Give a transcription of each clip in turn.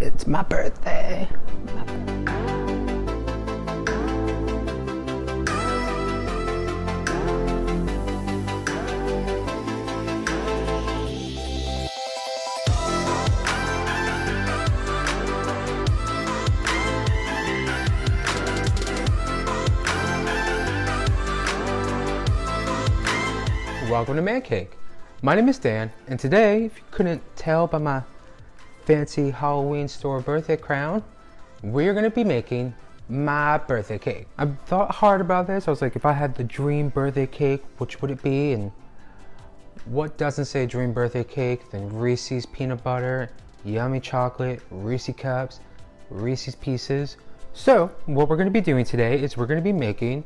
It's my birthday. Welcome to Man Cake. My name is Dan, and today, if you couldn't tell by my fancy Halloween store birthday crown, we're gonna be making my birthday cake. I've thought hard about this. I was like, if I had the dream birthday cake, which would it be? And what doesn't say dream birthday cake than Reese's peanut butter, yummy chocolate, Reese cups, Reese's pieces. So what we're gonna be doing today is we're gonna be making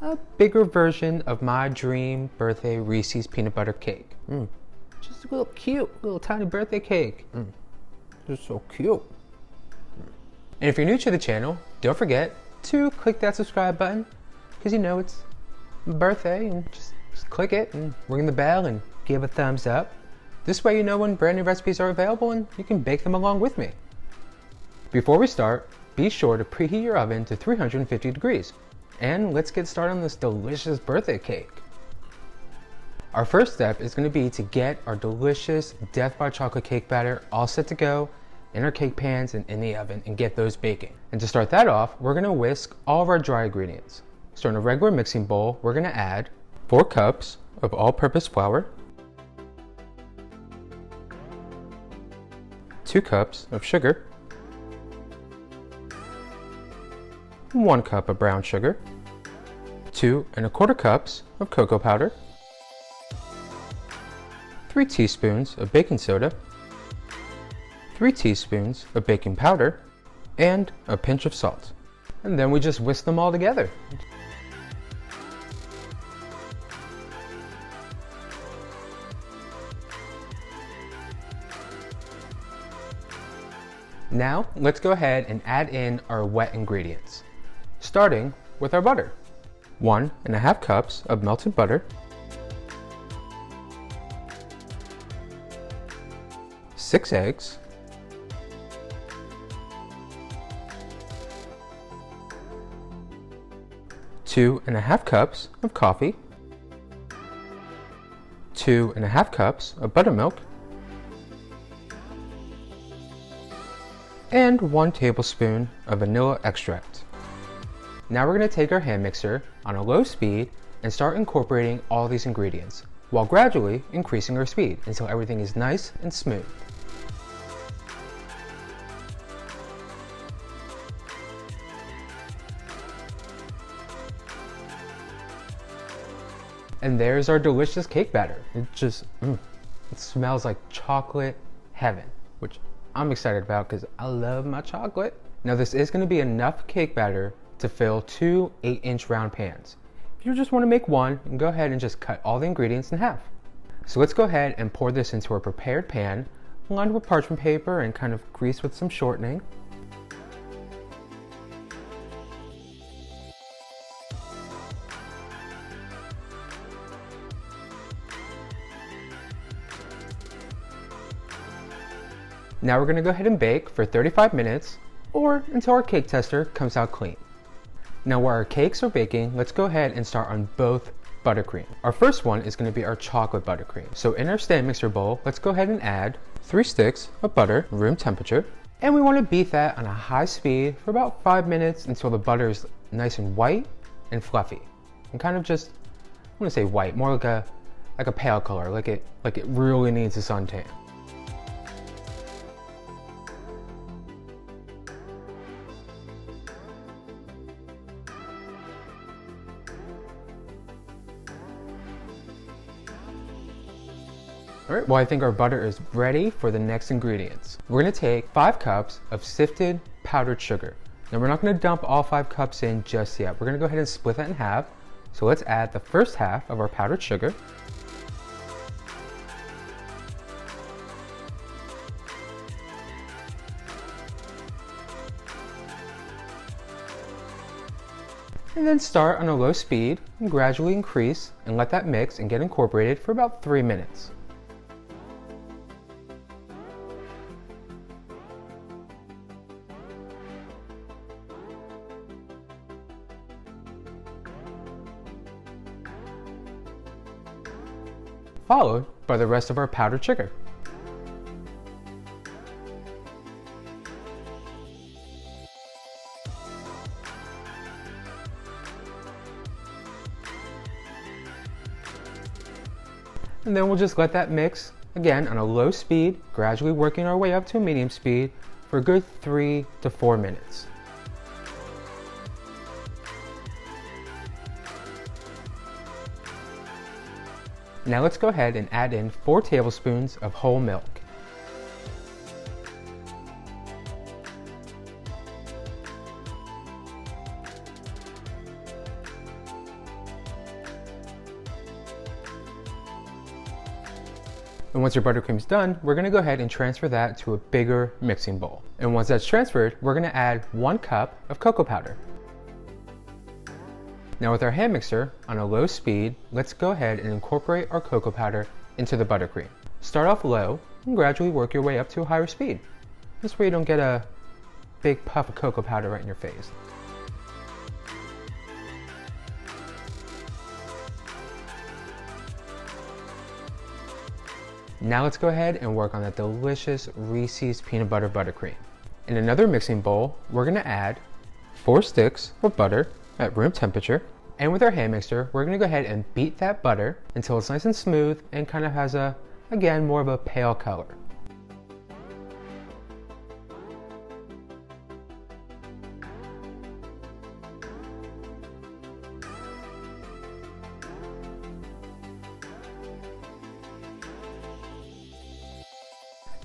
a bigger version of my dream birthday Reese's peanut butter cake. Just a little cute, little tiny birthday cake. Just so cute. And if you're new to the channel, don't forget to click that subscribe button, because you know it's my birthday, and just click it and ring the bell and give a thumbs up. This way you know when brand new recipes are available and you can bake them along with me. Before we start, be sure to preheat your oven to 350 degrees. And let's get started on this delicious birthday cake. Our first step is going to be to get our delicious Death by Chocolate cake batter all set to go in our cake pans and in the oven and get those baking. And to start that off, we're going to whisk all of our dry ingredients. So in a regular mixing bowl, we're going to add 4 cups of all-purpose flour, 2 cups of sugar, 1 cup of brown sugar, 2 1/4 cups of cocoa powder, 3 teaspoons of baking soda, 3 teaspoons of baking powder, and a pinch of salt. And then we just whisk them all together. Now, let's go ahead and add in our wet ingredients. Starting with our butter. 1 1/2 cups of melted butter, 6 eggs, 2 1/2 cups of coffee, 2 1/2 cups of buttermilk, and 1 tablespoon of vanilla extract. Now we're going to take our hand mixer on a low speed and start incorporating all these ingredients, while gradually increasing our speed until everything is nice and smooth. And there's our delicious cake batter. It just, it smells like chocolate heaven, which I'm excited about because I love my chocolate. Now this is going to be enough cake batter to fill 2 8-inch round pans. If you just want to make one, you can go ahead and just cut all the ingredients in half. So let's go ahead and pour this into a prepared pan, lined with parchment paper and kind of greased with some shortening. Now we're going to go ahead and bake for 35 minutes or until our cake tester comes out clean. Now while our cakes are baking, let's go ahead and start on both buttercream. Our first one is going to be our chocolate buttercream. So in our stand mixer bowl, let's go ahead and add 3 sticks of butter, room temperature. And we want to beat that on a high speed for about 5 minutes until the butter is nice and white and fluffy. And kind of just, I want to say white, more like a pale color, like it really needs a suntan. Alright, well I think our butter is ready for the next ingredients. We're going to take 5 cups of sifted powdered sugar. Now we're not going to dump all 5 cups in just yet. We're going to go ahead and split that in half. So let's add the first half of our powdered sugar. And then start on a low speed and gradually increase and let that mix and get incorporated for about 3 minutes. followed by the rest of our powdered sugar. And then we'll just let that mix, again on a low speed, gradually working our way up to a medium speed for a good 3 to 4 minutes. Now let's go ahead and add in 4 tablespoons of whole milk. And once your buttercream's done, we're gonna go ahead and transfer that to a bigger mixing bowl. And once that's transferred, we're gonna add 1 cup of cocoa powder. Now with our hand mixer on a low speed, let's go ahead and incorporate our cocoa powder into the buttercream. Start off low and gradually work your way up to a higher speed. This way you don't get a big puff of cocoa powder right in your face. Now let's go ahead and work on that delicious Reese's peanut butter buttercream. In another mixing bowl, we're gonna add 4 sticks of butter at room temperature. And with our hand mixer, we're gonna go ahead and beat that butter until it's nice and smooth and kind of has again, more of a pale color.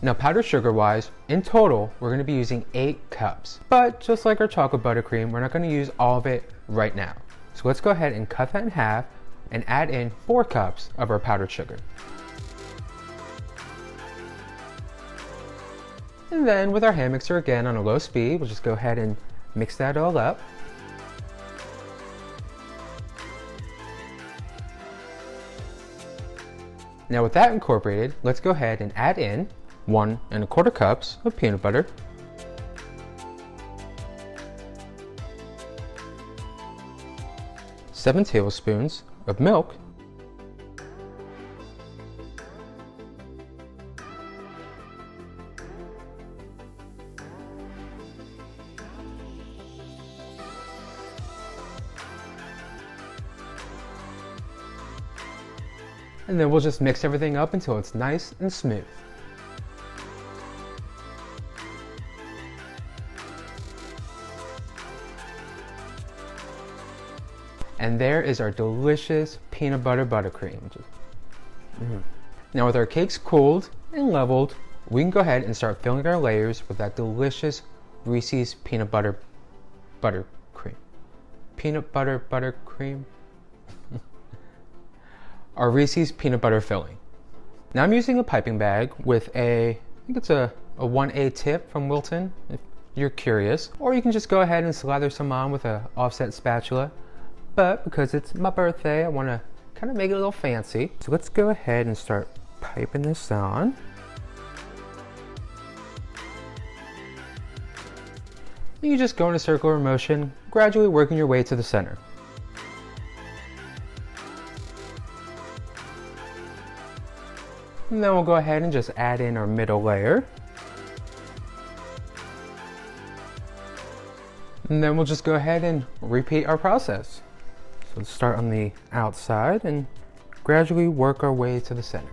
Now powdered sugar wise, in total, we're gonna be using 8 cups. But just like our chocolate buttercream, we're not gonna use all of it right now. So let's go ahead and cut that in half and add in 4 cups of our powdered sugar. And then with our hand mixer again on a low speed, we'll just go ahead and mix that all up. Now with that incorporated, let's go ahead and add in 1 1/4 cups of peanut butter, 7 tablespoons of milk, and then we'll just mix everything up until it's nice and smooth. And there is our delicious peanut butter buttercream. Now with our cakes cooled and leveled, we can go ahead and start filling our layers with that delicious Reese's peanut butter buttercream. Peanut butter buttercream? Our Reese's peanut butter filling. Now I'm using a piping bag with I think it's a 1A tip from Wilton, if you're curious. Or you can just go ahead and slather some on with an offset spatula. But because it's my birthday, I want to kind of make it a little fancy. So let's go ahead and start piping this on. You just go in a circular motion, gradually working your way to the center. And then we'll go ahead and just add in our middle layer. And then we'll just go ahead and repeat our process. So let's start on the outside and gradually work our way to the center.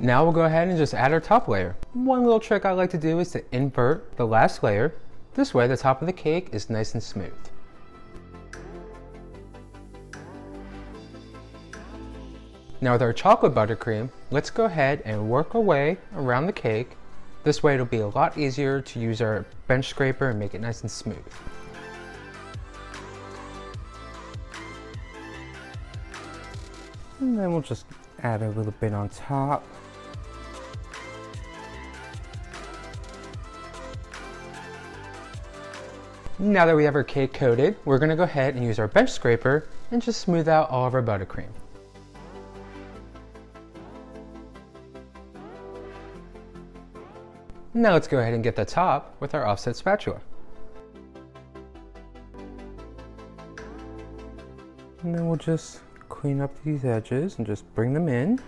Now we'll go ahead and just add our top layer. One little trick I like to do is to invert the last layer. This way the top of the cake is nice and smooth. Now with our chocolate buttercream, let's go ahead and work our way around the cake. This way it'll be a lot easier to use our bench scraper and make it nice and smooth. And then we'll just add a little bit on top. Now that we have our cake coated, we're going to go ahead and use our bench scraper and just smooth out all of our buttercream. Now let's go ahead and get the top with our offset spatula. And then we'll just clean up these edges and just bring them in.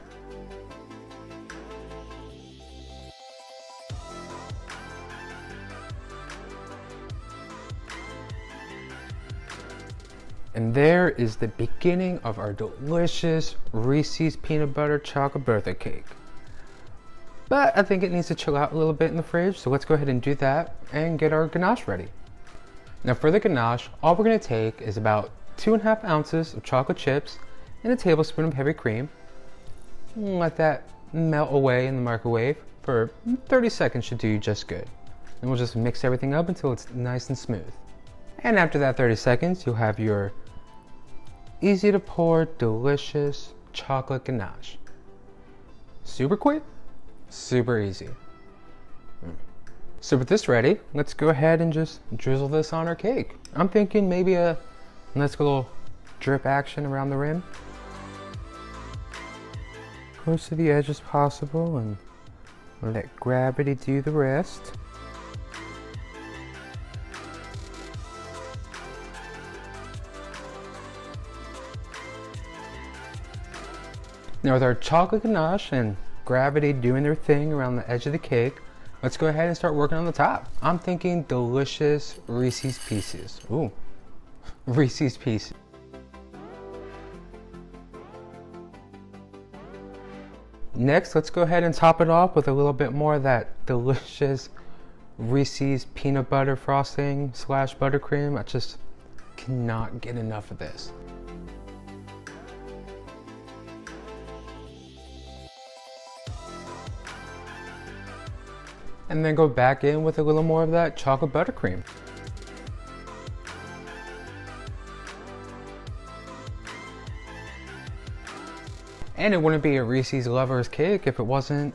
And there is the beginning of our delicious Reese's peanut butter chocolate birthday cake. But I think it needs to chill out a little bit in the fridge, so let's go ahead and do that and get our ganache ready. Now for the ganache, all we're going to take is about 2.5 ounces of chocolate chips and a tablespoon of heavy cream. Let that melt away in the microwave for 30 seconds should do just good. And we'll just mix everything up until it's nice and smooth. And after that 30 seconds, you'll have your easy to pour, delicious chocolate ganache. Super quick, super easy. So with this ready, let's go ahead and just drizzle this on our cake. I'm thinking maybe a nice little drip action around the rim. Close to the edge as possible and let gravity do the rest. Now with our chocolate ganache and gravity doing their thing around the edge of the cake, let's go ahead and start working on the top. I'm thinking delicious Reese's Pieces. Ooh, Reese's Pieces. Next, let's go ahead and top it off with a little bit more of that delicious Reese's peanut butter frosting / buttercream. I just cannot get enough of this. And then go back in with a little more of that chocolate buttercream. And it wouldn't be a Reese's Lovers cake if it wasn't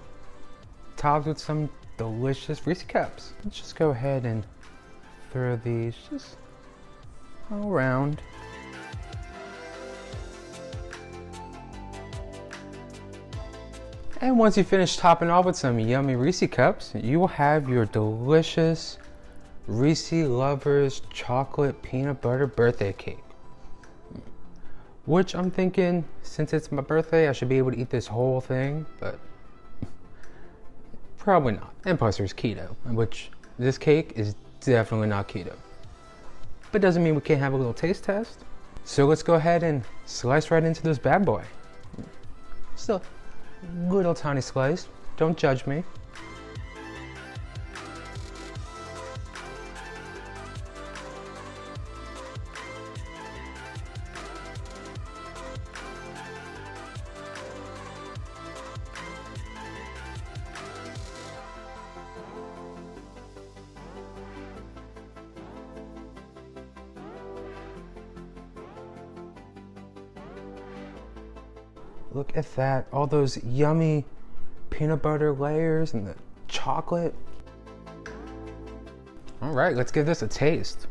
topped with some delicious Reese cups. Let's just go ahead and throw these just all around. And once you finish topping off with some yummy Reese cups, you will have your delicious Reese Lovers chocolate peanut butter birthday cake. Which I'm thinking, since it's my birthday, I should be able to eat this whole thing, but probably not. And plus there's keto, which this cake is definitely not keto. But doesn't mean we can't have a little taste test. So let's go ahead and slice right into this bad boy. Still little tiny slice, don't judge me. Look at that, all those yummy peanut butter layers and the chocolate. All right, let's give this a taste.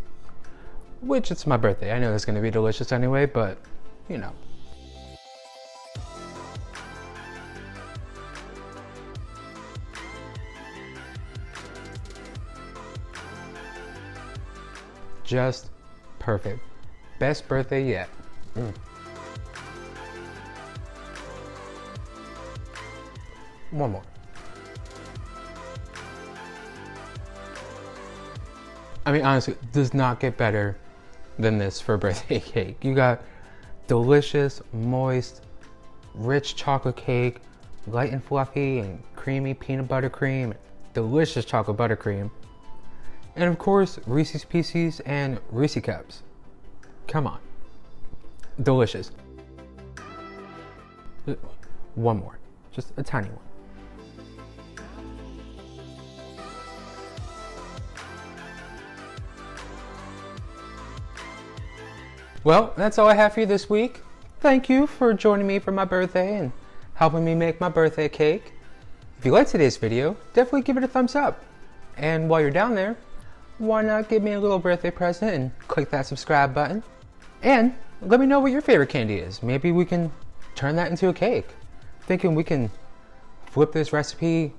Which it's my birthday. I know it's gonna be delicious anyway, but you know. Just perfect. Best birthday yet. One more. I mean, honestly, it does not get better than this for a birthday cake. You got delicious, moist, rich chocolate cake, light and fluffy and creamy peanut butter cream, delicious chocolate buttercream, and of course, Reese's Pieces and Reese Cups. Come on. Delicious. One more. Just a tiny one. Well, that's all I have for you this week. Thank you for joining me for my birthday and helping me make my birthday cake. If you liked today's video, definitely give it a thumbs up. And while you're down there, why not give me a little birthday present and click that subscribe button? And let me know what your favorite candy is. Maybe we can turn that into a cake. Thinking we can flip this recipe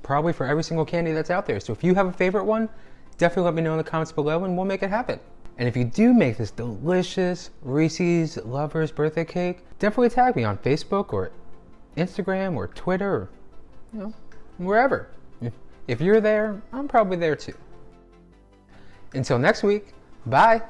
probably for every single candy that's out there. So if you have a favorite one, definitely let me know in the comments below and we'll make it happen. And if you do make this delicious Reese's Lovers birthday cake, definitely tag me on Facebook or Instagram or Twitter or, wherever. If you're there, I'm probably there too. Until next week, bye.